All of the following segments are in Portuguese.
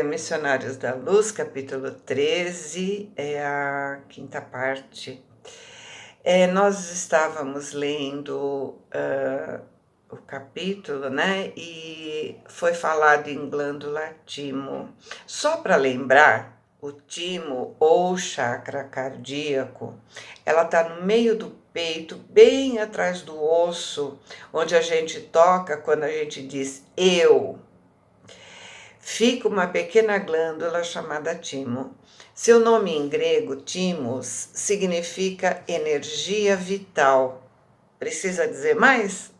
Missionários da Luz, capítulo 13, é a quinta parte. Nós estávamos lendo o capítulo, né? E foi falado em glândula timo. Só para lembrar, o timo ou chakra cardíaco, ela está no meio do peito, bem atrás do osso, onde a gente toca quando a gente diz eu. Fica uma pequena glândula chamada timo. Seu nome em grego, timos, significa energia vital. Precisa dizer mais?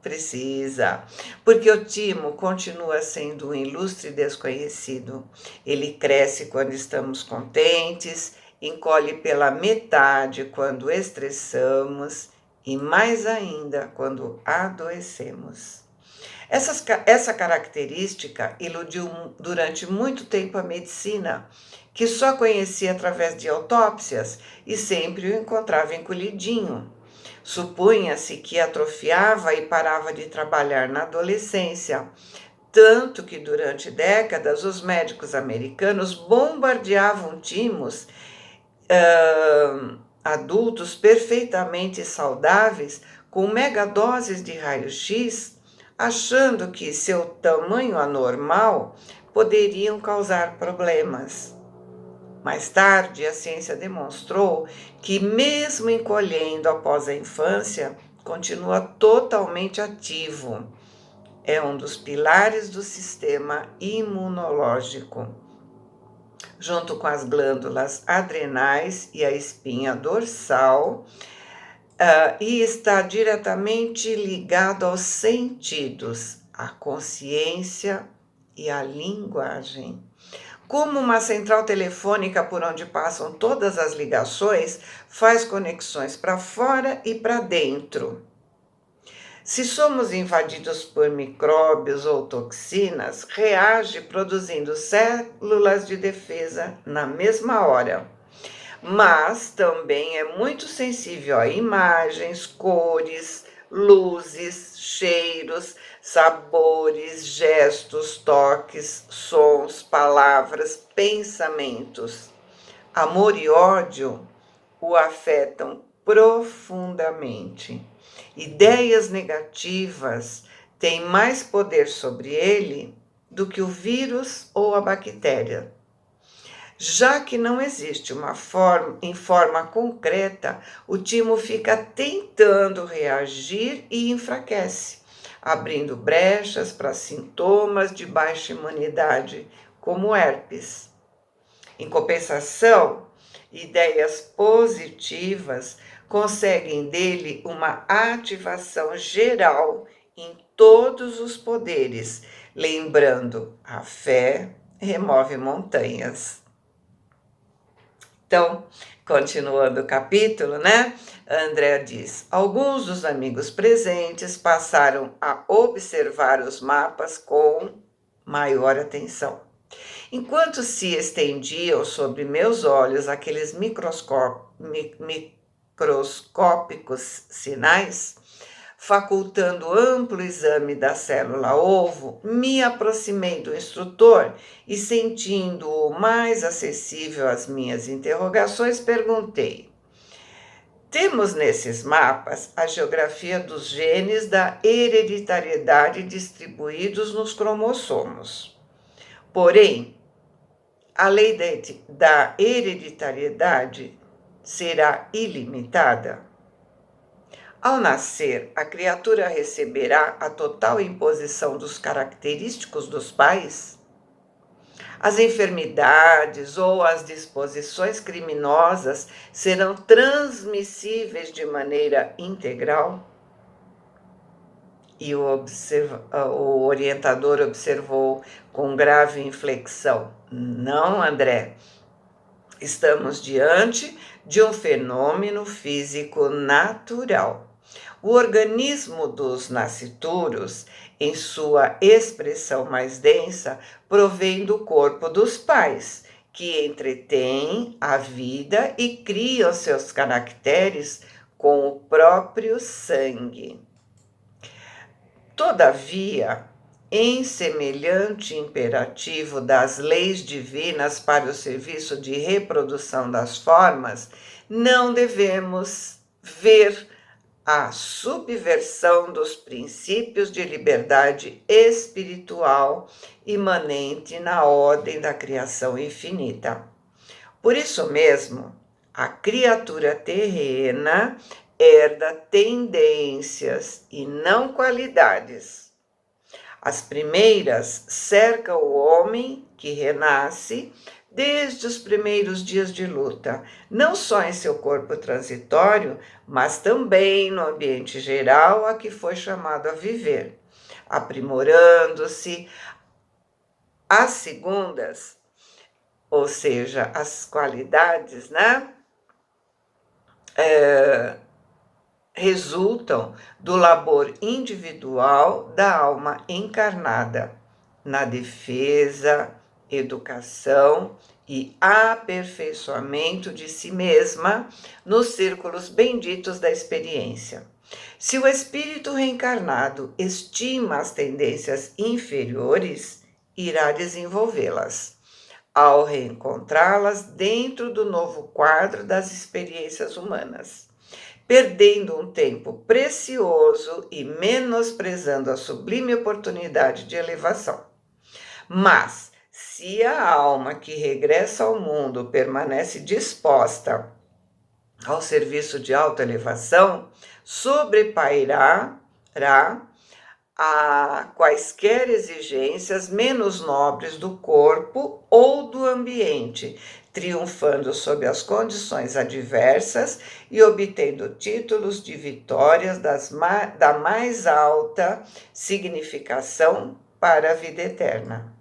Precisa, porque o timo continua sendo um ilustre desconhecido. Ele cresce quando estamos contentes, encolhe pela metade quando estressamos e mais ainda quando adoecemos. Essa característica iludiu durante muito tempo a medicina, que só conhecia através de autópsias e sempre o encontrava encolhidinho. Supunha-se que atrofiava e parava de trabalhar na adolescência, tanto que durante décadas os médicos americanos bombardeavam timos adultos perfeitamente saudáveis com megadoses de raio-x, achando que seu tamanho anormal poderiam causar problemas. Mais tarde, a ciência demonstrou que, mesmo encolhendo após a infância, continua totalmente ativo. É um dos pilares do sistema imunológico, junto com as glândulas adrenais e a espinha dorsal, e está diretamente ligado aos sentidos, à consciência e à linguagem. Como uma central telefônica por onde passam todas as ligações, faz conexões para fora e para dentro. Se somos invadidos por micróbios ou toxinas, reage produzindo células de defesa na mesma hora. Mas também é muito sensível a imagens, cores, luzes, cheiros, sabores, gestos, toques, sons, palavras, pensamentos. Amor e ódio o afetam profundamente. Ideias negativas têm mais poder sobre ele do que o vírus ou a bactéria. Já que não existe em forma concreta, o timo fica tentando reagir e enfraquece, abrindo brechas para sintomas de baixa imunidade, como herpes. Em compensação, ideias positivas conseguem dele uma ativação geral em todos os poderes, lembrando, a fé remove montanhas. Então, continuando o capítulo, né? André diz: alguns dos amigos presentes passaram a observar os mapas com maior atenção. Enquanto se estendiam sobre meus olhos aqueles microscópicos sinais, facultando amplo exame da célula-ovo, me aproximei do instrutor e, sentindo-o mais acessível às minhas interrogações, perguntei: temos nesses mapas a geografia dos genes da hereditariedade distribuídos nos cromossomos. Porém, a lei da hereditariedade será ilimitada? Ao nascer, a criatura receberá a total imposição dos característicos dos pais? As enfermidades ou as disposições criminosas serão transmissíveis de maneira integral? E o orientador observou com grave inflexão: não, André. Estamos diante de um fenômeno físico natural. O organismo dos nascituros, em sua expressão mais densa, provém do corpo dos pais, que entretém a vida e cria os seus caracteres com o próprio sangue. Todavia, em semelhante imperativo das leis divinas para o serviço de reprodução das formas, não devemos ver a subversão dos princípios de liberdade espiritual imanente na ordem da criação infinita. Por isso mesmo, a criatura terrena herda tendências e não qualidades. As primeiras cercam o homem que renasce desde os primeiros dias de luta, não só em seu corpo transitório, mas também no ambiente geral a que foi chamado a viver, aprimorando-se. As segundas, ou seja, as qualidades, né? Resultam do labor individual da alma encarnada, na defesa, educação e aperfeiçoamento de si mesma nos círculos benditos da experiência. Se o espírito reencarnado estima as tendências inferiores, irá desenvolvê-las, ao reencontrá-las dentro do novo quadro das experiências humanas, perdendo um tempo precioso e menosprezando a sublime oportunidade de elevação. Mas, se a alma que regressa ao mundo permanece disposta ao serviço de autoelevação, sobrepairá a quaisquer exigências menos nobres do corpo ou do ambiente, triunfando sob as condições adversas e obtendo títulos de vitórias da mais alta significação para a vida eterna.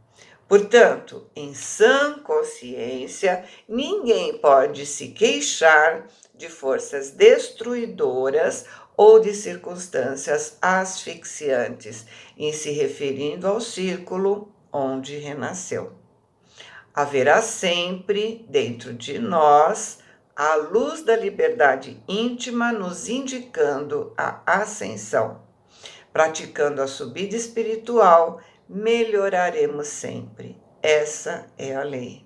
Portanto, em sã consciência, ninguém pode se queixar de forças destruidoras ou de circunstâncias asfixiantes, em se referindo ao círculo onde renasceu. Haverá sempre dentro de nós a luz da liberdade íntima nos indicando a ascensão. Praticando a subida espiritual, melhoraremos sempre. Essa é a lei.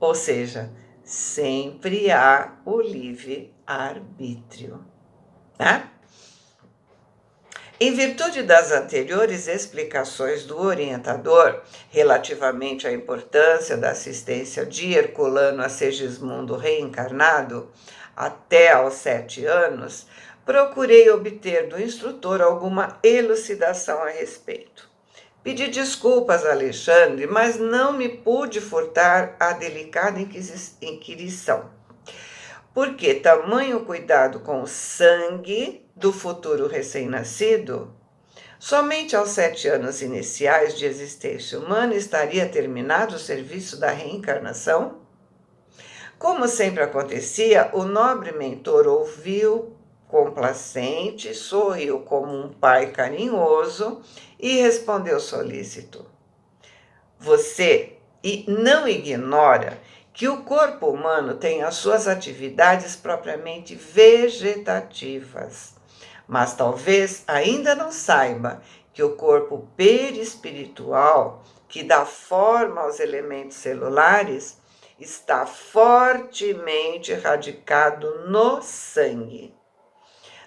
Ou seja, sempre há o livre-arbítrio. Né? Em virtude das anteriores explicações do orientador relativamente à importância da assistência de Herculano a Segismundo reencarnado até aos 7 anos, procurei obter do instrutor alguma elucidação a respeito. Pedi desculpas a Alexandre, mas não me pude furtar a delicada inquirição. Porque tamanho cuidado com o sangue do futuro recém-nascido? Somente aos 7 anos iniciais de existência humana estaria terminado o serviço da reencarnação? Como sempre acontecia, o nobre mentor ouviu complacente, sorriu como um pai carinhoso e respondeu solícito: Você não ignora que o corpo humano tem as suas atividades propriamente vegetativas, mas talvez ainda não saiba que o corpo perispiritual, que dá forma aos elementos celulares, está fortemente radicado no sangue.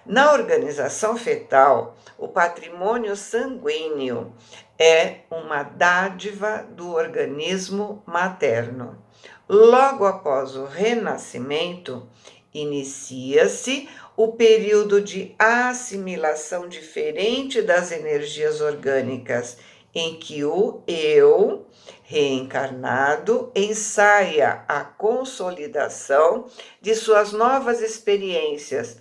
Na organização fetal, o patrimônio sanguíneo é uma dádiva do organismo materno. Logo após o renascimento, inicia-se o período de assimilação diferente das energias orgânicas, em que o eu reencarnado ensaia a consolidação de suas novas experiências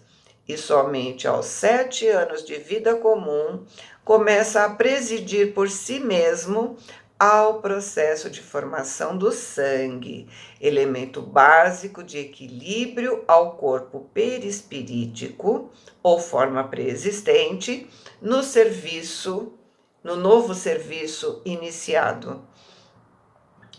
e somente aos 7 anos de vida comum começa a presidir por si mesmo ao processo de formação do sangue, elemento básico de equilíbrio ao corpo perispirítico ou forma preexistente no novo serviço iniciado.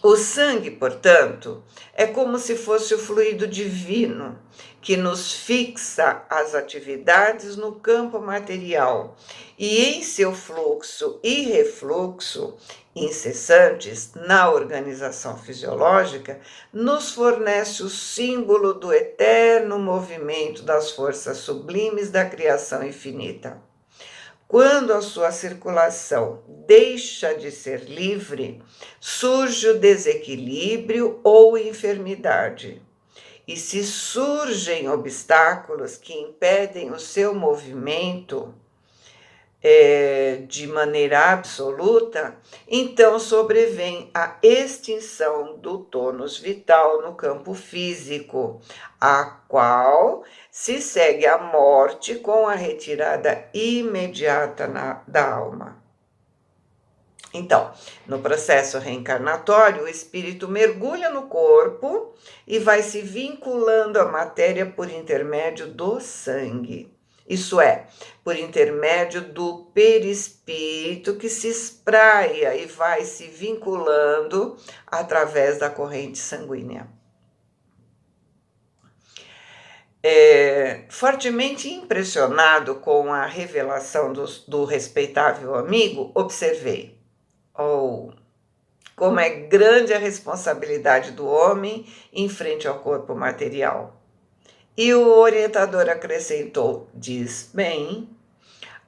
O sangue, portanto, é como se fosse o fluido divino que nos fixa as atividades no campo material e em seu fluxo e refluxo incessantes na organização fisiológica, nos fornece o símbolo do eterno movimento das forças sublimes da criação infinita. Quando a sua circulação deixa de ser livre, surge o desequilíbrio ou enfermidade. E se surgem obstáculos que impedem o seu movimento, de maneira absoluta, então sobrevém a extinção do tônus vital no campo físico, a qual se segue a morte com a retirada imediata da alma. Então, no processo reencarnatório, o espírito mergulha no corpo e vai se vinculando à matéria por intermédio do sangue. Isso é, por intermédio do perispírito que se espraia e vai se vinculando através da corrente sanguínea. Fortemente impressionado com a revelação do respeitável amigo, observei: oh, como é grande a responsabilidade do homem em frente ao corpo material. E o orientador acrescentou: diz bem,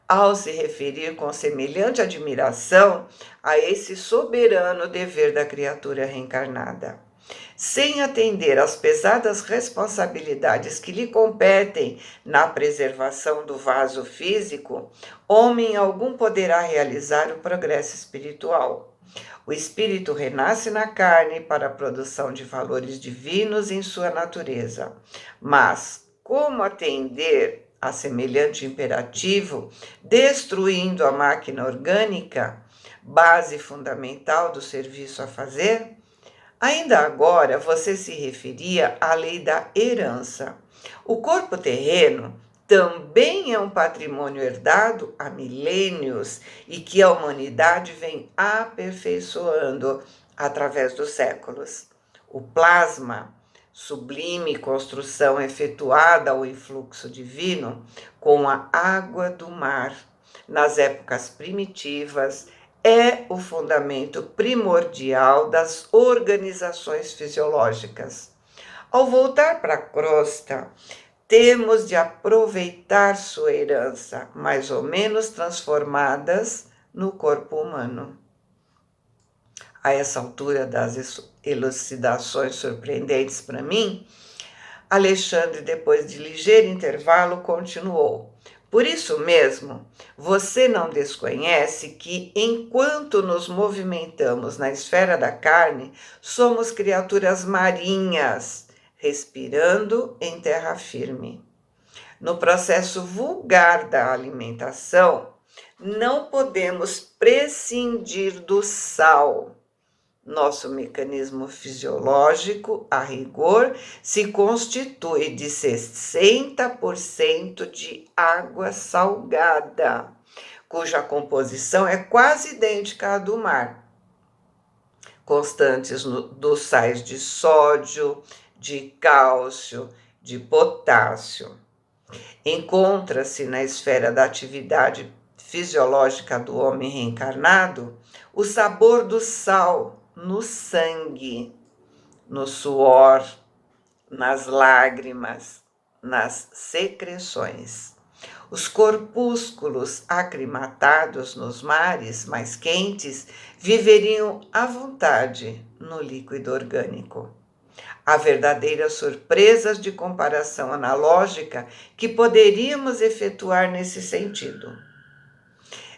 ao se referir com semelhante admiração a esse soberano dever da criatura reencarnada. Sem atender às pesadas responsabilidades que lhe competem na preservação do vaso físico, homem algum poderá realizar o progresso espiritual. O espírito renasce na carne para a produção de valores divinos em sua natureza. Mas como atender a semelhante imperativo, destruindo a máquina orgânica, base fundamental do serviço a fazer? Ainda agora você se referia à lei da herança. O corpo terreno também é um patrimônio herdado há milênios e que a humanidade vem aperfeiçoando através dos séculos. O plasma, sublime construção efetuada ao influxo divino com a água do mar nas épocas primitivas, é o fundamento primordial das organizações fisiológicas. Ao voltar para a crosta, temos de aproveitar sua herança, mais ou menos transformadas no corpo humano. A essa altura das elucidações surpreendentes para mim, Alexandre, depois de ligeiro intervalo, continuou: por isso mesmo, você não desconhece que, enquanto nos movimentamos na esfera da carne, somos criaturas marinhas, respirando em terra firme. No processo vulgar da alimentação, não podemos prescindir do sal. Nosso mecanismo fisiológico, a rigor, se constitui de 60% de água salgada, cuja composição é quase idêntica à do mar, constantes dos sais de sódio, de cálcio, de potássio. Encontra-se na esfera da atividade fisiológica do homem reencarnado o sabor do sal no sangue, no suor, nas lágrimas, nas secreções. Os corpúsculos aclimatados nos mares mais quentes viveriam à vontade no líquido orgânico. Há verdadeiras surpresas de comparação analógica que poderíamos efetuar nesse sentido.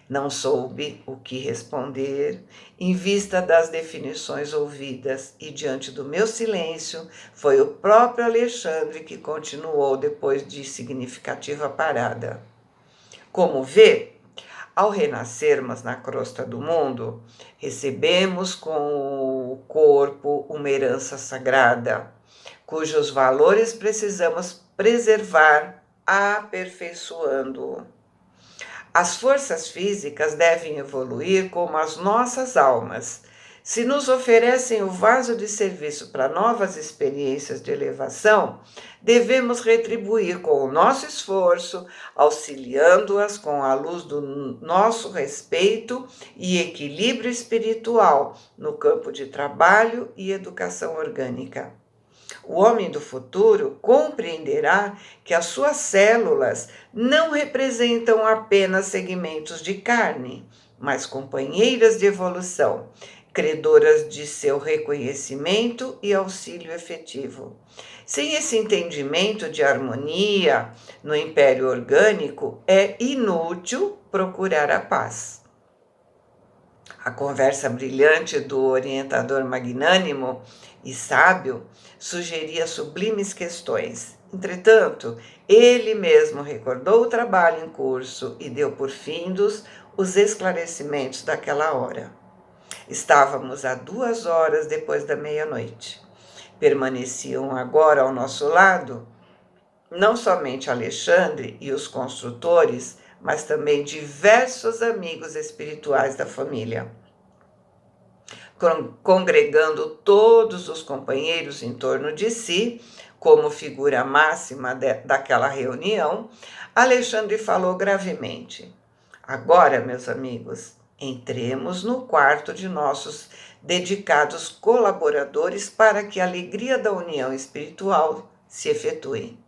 Não soube o que responder, em vista das definições ouvidas, e diante do meu silêncio, foi o próprio Alexandre que continuou depois de significativa parada. Como vê, ao renascermos na crosta do mundo, recebemos com o corpo uma herança sagrada, cujos valores precisamos preservar, aperfeiçoando-o. As forças físicas devem evoluir como as nossas almas, Se nos oferecem o vaso de serviço para novas experiências de elevação, devemos retribuir com o nosso esforço, auxiliando-as com a luz do nosso respeito e equilíbrio espiritual no campo de trabalho e educação orgânica. O homem do futuro compreenderá que as suas células não representam apenas segmentos de carne, mas companheiras de evolução, credoras de seu reconhecimento e auxílio efetivo. Sem esse entendimento de harmonia no império orgânico, é inútil procurar a paz. A conversa brilhante do orientador magnânimo e sábio sugeria sublimes questões. Entretanto, ele mesmo recordou o trabalho em curso e deu por findos os esclarecimentos daquela hora. Estávamos a 2 horas depois da meia-noite. Permaneciam agora ao nosso lado não somente Alexandre e os construtores, mas também diversos amigos espirituais da família. Congregando todos os companheiros em torno de si, como figura máxima daquela reunião, Alexandre falou gravemente: agora, meus amigos, entremos no quarto de nossos dedicados colaboradores para que a alegria da união espiritual se efetue.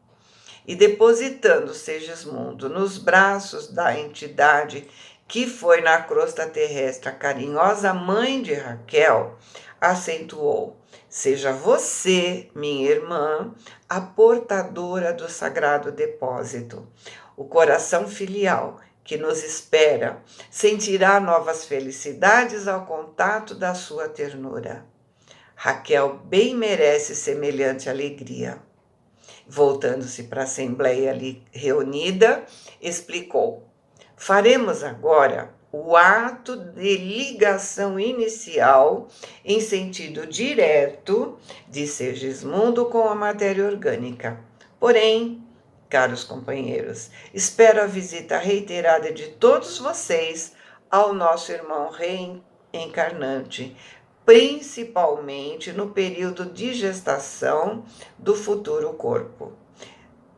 E depositando Segismundo nos braços da entidade que foi na crosta terrestre a carinhosa mãe de Raquel, acentuou: seja você, minha irmã, a portadora do sagrado depósito. O coração filial que nos espera sentirá novas felicidades ao contato da sua ternura. Raquel bem merece semelhante alegria. Voltando-se para a assembleia ali reunida, explicou: faremos agora o ato de ligação inicial em sentido direto de Segismundo com a matéria orgânica. Porém, caros companheiros, espero a visita reiterada de todos vocês ao nosso irmão reencarnante, principalmente no período de gestação do futuro corpo.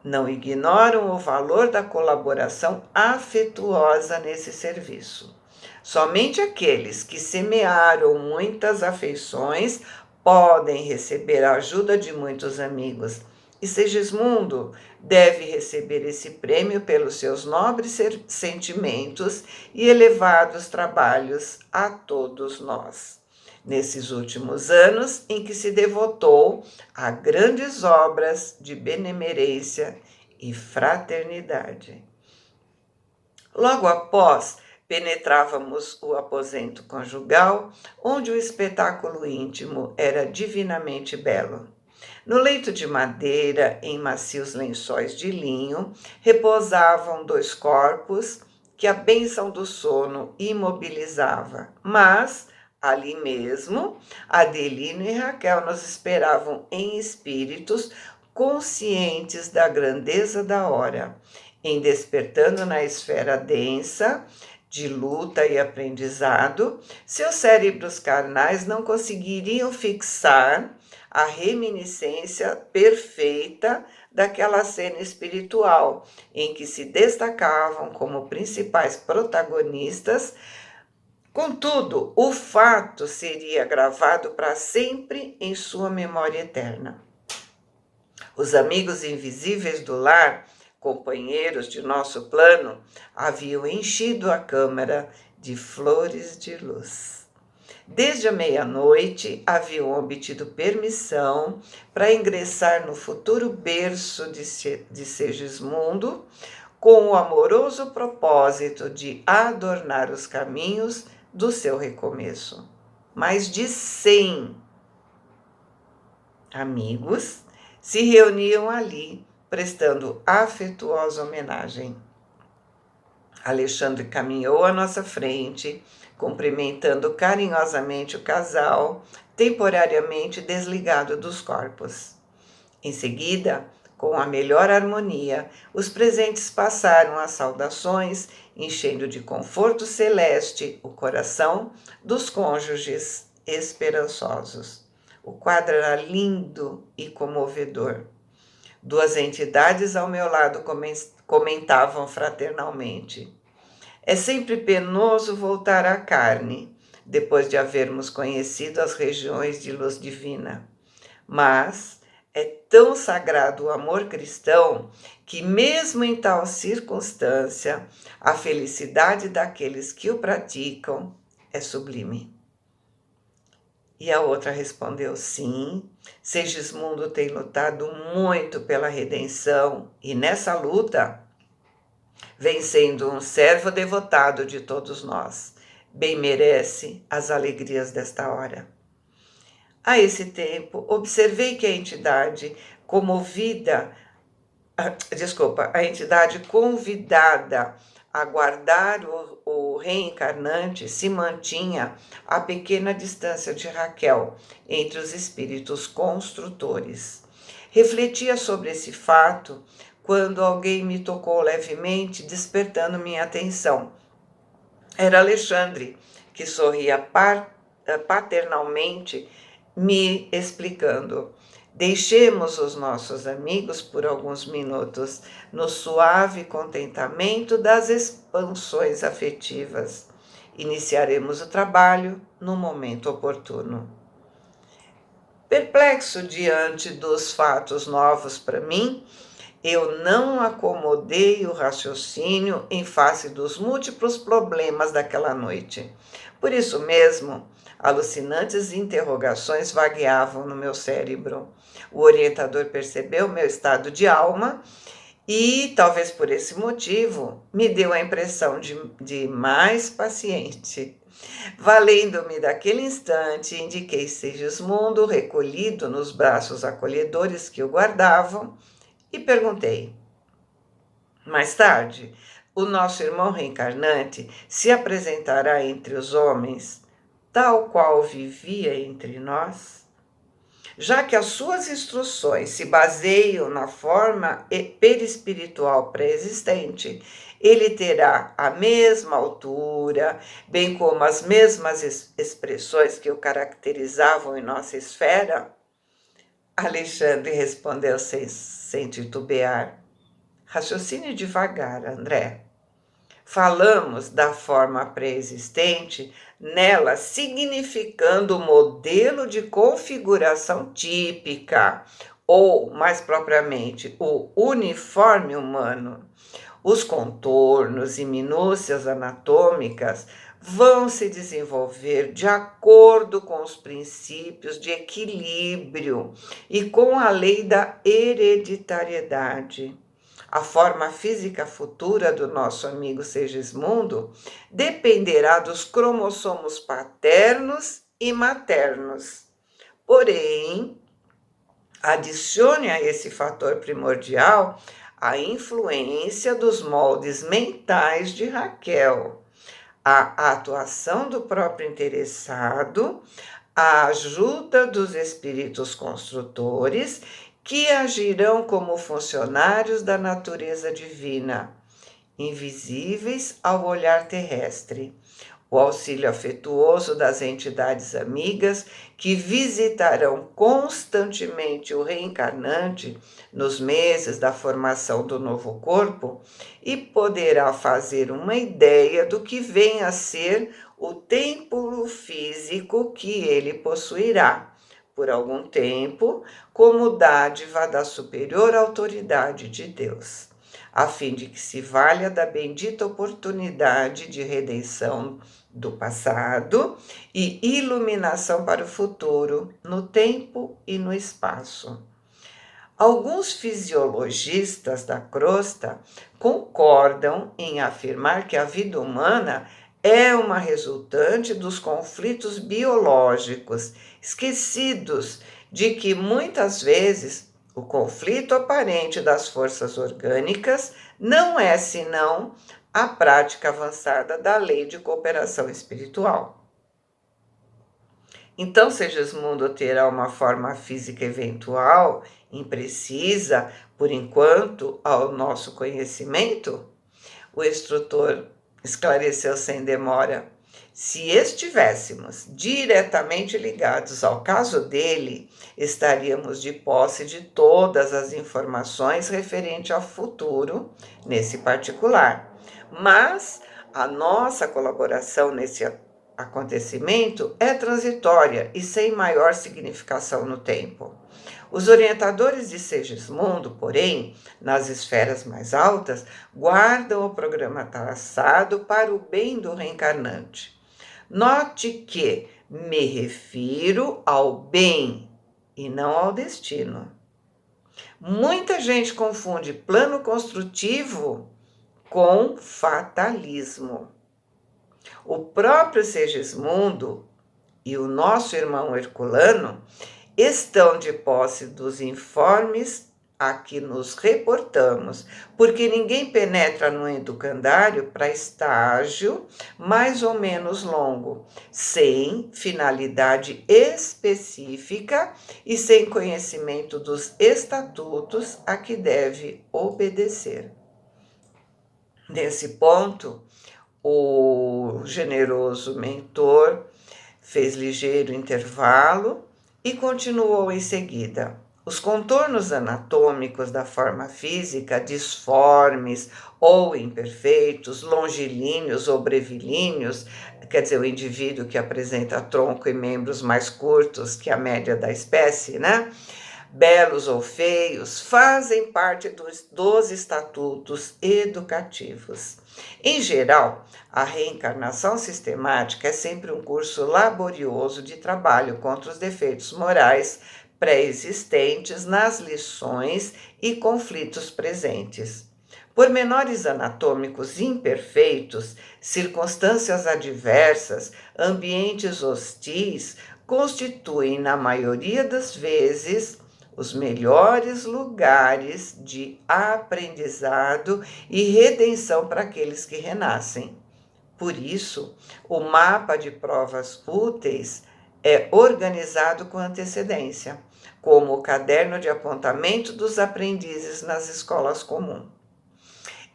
Não ignoram o valor da colaboração afetuosa nesse serviço. Somente aqueles que semearam muitas afeições podem receber a ajuda de muitos amigos. E Segismundo deve receber esse prêmio pelos seus nobres sentimentos e elevados trabalhos a todos nós. Nesses últimos anos em que se devotou a grandes obras de benemerência e fraternidade. Logo após, penetrávamos o aposento conjugal, onde o espetáculo íntimo era divinamente belo. No leito de madeira, em macios lençóis de linho, repousavam 2 corpos que a bênção do sono imobilizava, mas ali mesmo, Adelino e Raquel nos esperavam em espíritos conscientes da grandeza da hora, em despertando na esfera densa de luta e aprendizado, seus cérebros carnais não conseguiriam fixar a reminiscência perfeita daquela cena espiritual, em que se destacavam como principais protagonistas. Contudo, o fato seria gravado para sempre em sua memória eterna. Os amigos invisíveis do lar, companheiros de nosso plano, haviam enchido a câmara de flores de luz. Desde a meia-noite, haviam obtido permissão para ingressar no futuro berço de Segismundo, com o amoroso propósito de adornar os caminhos do seu recomeço. Mais de 100 amigos se reuniam ali, prestando afetuosa homenagem. Alexandre caminhou à nossa frente, cumprimentando carinhosamente o casal, temporariamente desligado dos corpos. Em seguida, com a melhor harmonia, os presentes passaram as saudações, enchendo de conforto celeste o coração dos cônjuges esperançosos. O quadro era lindo e comovedor. Duas entidades ao meu lado comentavam fraternalmente. É sempre penoso voltar à carne, depois de havermos conhecido as regiões de luz divina. Mas é tão sagrado o amor cristão que, mesmo em tal circunstância, a felicidade daqueles que o praticam é sublime. E a outra respondeu: sim, Segismundo tem lutado muito pela redenção e nessa luta vem sendo um servo devotado de todos nós. Bem merece as alegrias desta hora. A esse tempo, observei que a entidade a entidade convidada a guardar o reencarnante se mantinha a pequena distância de Raquel, entre os espíritos construtores. Refletia sobre esse fato quando alguém me tocou levemente, despertando minha atenção. Era Alexandre, que sorria paternalmente, me explicando: deixemos os nossos amigos por alguns minutos no suave contentamento das expansões afetivas. Iniciaremos o trabalho no momento oportuno. Perplexo diante dos fatos novos para mim, eu não acomodei o raciocínio em face dos múltiplos problemas daquela noite. Por isso mesmo, alucinantes interrogações vagueavam no meu cérebro. O orientador percebeu meu estado de alma e, talvez por esse motivo, me deu a impressão de mais paciente. Valendo-me daquele instante, indiquei Segismundo, recolhido nos braços acolhedores que o guardavam, e perguntei: mais tarde, o nosso irmão reencarnante se apresentará entre os homens, tal qual vivia entre nós? Já que as suas instruções se baseiam na forma perispiritual pré-existente, ele terá a mesma altura, bem como as mesmas expressões que o caracterizavam em nossa esfera? Alexandre respondeu sem titubear: raciocine devagar, André. Falamos da forma pré-existente, nela significando o modelo de configuração típica, ou, mais propriamente, o uniforme humano. Os contornos e minúcias anatômicas vão se desenvolver de acordo com os princípios de equilíbrio e com a lei da hereditariedade. A forma física futura do nosso amigo Segismundo dependerá dos cromossomos paternos e maternos. Porém, adicione a esse fator primordial a influência dos moldes mentais de Raquel, a atuação do próprio interessado, a ajuda dos espíritos construtores, que agirão como funcionários da natureza divina, invisíveis ao olhar terrestre. O auxílio afetuoso das entidades amigas que visitarão constantemente o reencarnante nos meses da formação do novo corpo e poderá fazer uma ideia do que vem a ser o templo físico que ele possuirá, por algum tempo, como dádiva da superior autoridade de Deus, a fim de que se valha da bendita oportunidade de redenção do passado e iluminação para o futuro, no tempo e no espaço. Alguns fisiologistas da crosta concordam em afirmar que a vida humana é uma resultante dos conflitos biológicos, esquecidos de que muitas vezes o conflito aparente das forças orgânicas não é senão a prática avançada da lei de cooperação espiritual. Então, Segismundo terá uma forma física eventual, imprecisa, por enquanto, ao nosso conhecimento? O instrutor esclareceu sem demora. Se estivéssemos diretamente ligados ao caso dele, estaríamos de posse de todas as informações referente ao futuro nesse particular. Mas a nossa colaboração nesse acontecimento é transitória e sem maior significação no tempo. Os orientadores de Segismundo, porém, nas esferas mais altas, guardam o programa traçado para o bem do reencarnante. Note que me refiro ao bem e não ao destino. Muita gente confunde plano construtivo com fatalismo. O próprio Segismundo e o nosso irmão Herculano estão de posse dos informes a que nos reportamos, porque ninguém penetra no educandário para estágio mais ou menos longo, sem finalidade específica e sem conhecimento dos estatutos a que deve obedecer. Nesse ponto, o generoso mentor fez ligeiro intervalo e continuou em seguida. Os contornos anatômicos da forma física, disformes ou imperfeitos, longilíneos ou brevilíneos, quer dizer, o indivíduo que apresenta tronco e membros mais curtos que a média da espécie, né? Belos ou feios, fazem parte dos estatutos educativos. Em geral, a reencarnação sistemática é sempre um curso laborioso de trabalho contra os defeitos morais pré-existentes nas lições e conflitos presentes. Pormenores anatômicos imperfeitos, circunstâncias adversas, ambientes hostis constituem, na maioria das vezes, os melhores lugares de aprendizado e redenção para aqueles que renascem. Por isso, o mapa de provas úteis é organizado com antecedência, como o caderno de apontamento dos aprendizes nas escolas comuns.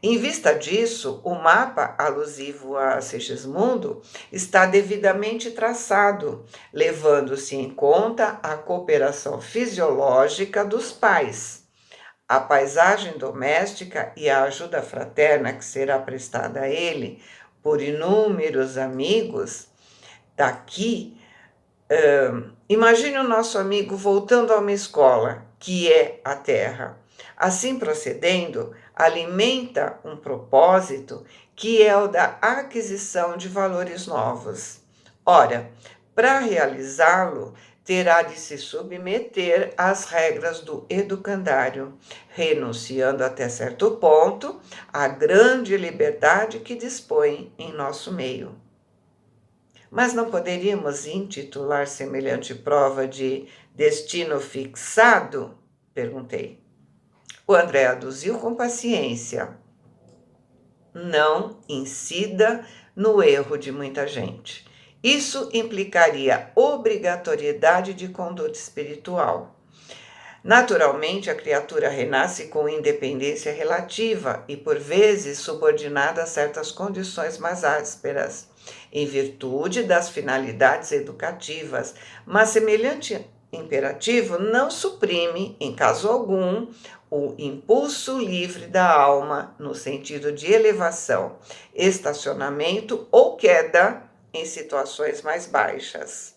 Em vista disso, o mapa alusivo a Segismundo está devidamente traçado, levando-se em conta a cooperação fisiológica dos pais, a paisagem doméstica e a ajuda fraterna que será prestada a ele por inúmeros amigos. Daqui, imagine o nosso amigo voltando a uma escola, que é a Terra. Assim procedendo, alimenta um propósito que é o da aquisição de valores novos. Ora, para realizá-lo, terá de se submeter às regras do educandário, renunciando até certo ponto à grande liberdade que dispõe em nosso meio. Mas não poderíamos intitular semelhante prova de destino fixado? Perguntei. O André aduziu com paciência. Não incida no erro de muita gente. Isso implicaria obrigatoriedade de conduta espiritual. Naturalmente, a criatura renasce com independência relativa e, por vezes, subordinada a certas condições mais ásperas, em virtude das finalidades educativas, mas semelhante imperativo não suprime, em caso algum, o impulso livre da alma no sentido de elevação, estacionamento ou queda em situações mais baixas.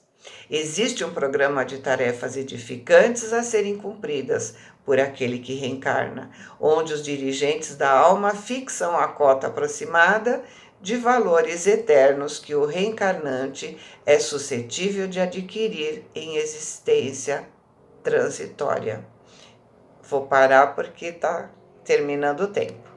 Existe um programa de tarefas edificantes a serem cumpridas por aquele que reencarna, onde os dirigentes da alma fixam a cota aproximada de valores eternos que o reencarnante é suscetível de adquirir em existência transitória. Vou parar porque está terminando o tempo.